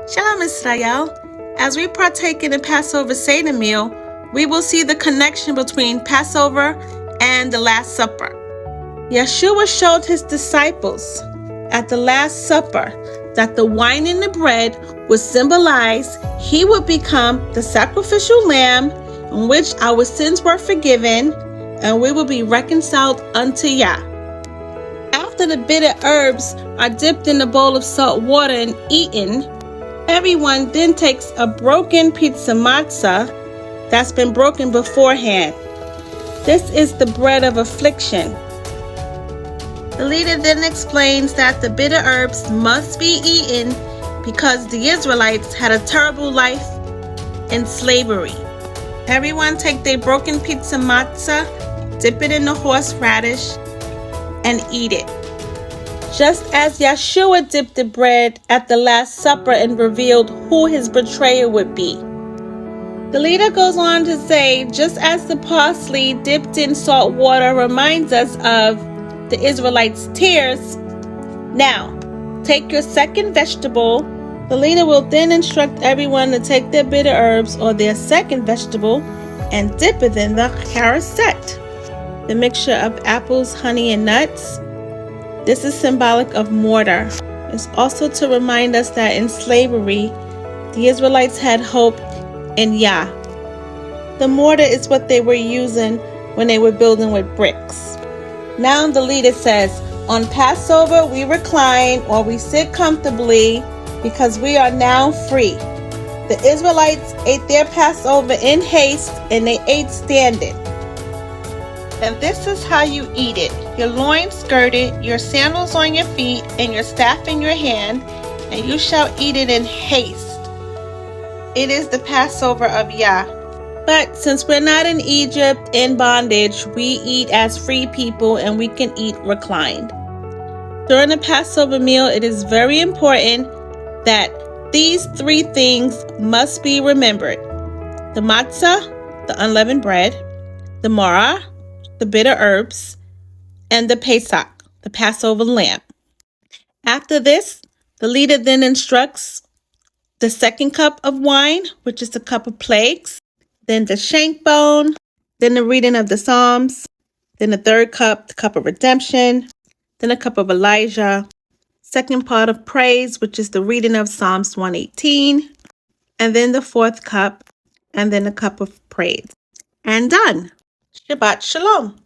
Shalom Israel. As we partake in the Passover Seder meal, we will see the connection between Passover and the Last Supper. Yeshua showed his disciples at the Last Supper that the wine and the bread would symbolize he would become the sacrificial lamb in which our sins were forgiven and we will be reconciled unto Yah. After the bitter herbs are dipped in a bowl of salt water and eaten, everyone then takes a broken pizza matzah that's been broken beforehand. This is the bread of affliction. The leader then explains that the bitter herbs must be eaten because the Israelites had a terrible life in slavery. Everyone take their broken pizza matzah, dip it in the horseradish, and eat it. Just as Yeshua dipped the bread at the Last Supper and revealed who his betrayer would be. The leader goes on to say, just as the parsley dipped in salt water reminds us of the Israelites' tears, now take your second vegetable. The leader will then instruct everyone to take their bitter herbs or their second vegetable and dip it in the charoset, the mixture of apples, honey, and nuts. This is symbolic of mortar. It's also to remind us that in slavery, the Israelites had hope in Yah. The mortar is what they were using when they were building with bricks. Now the leader says, on Passover we recline or we sit comfortably because we are now free. The Israelites ate their Passover in haste and they ate standing. And this is how you eat it. Your loins skirted, your sandals on your feet, and your staff in your hand, and you shall eat it in haste. It is the Passover of Yah. But since we're not in Egypt in bondage, we eat as free people and we can eat reclined. During the Passover meal, it is very important that these three things must be remembered. The matzah, the unleavened bread, the maror, the bitter herbs, and the Pesach, the Passover lamb. After this, the leader then instructs the second cup of wine, which is the cup of plagues, then the shank bone, then the reading of the Psalms, then the third cup, the cup of redemption, then a cup of Elijah, second part of praise, which is the reading of Psalms 118, and then the fourth cup, and then a cup of praise. And done. Shabbat Shalom.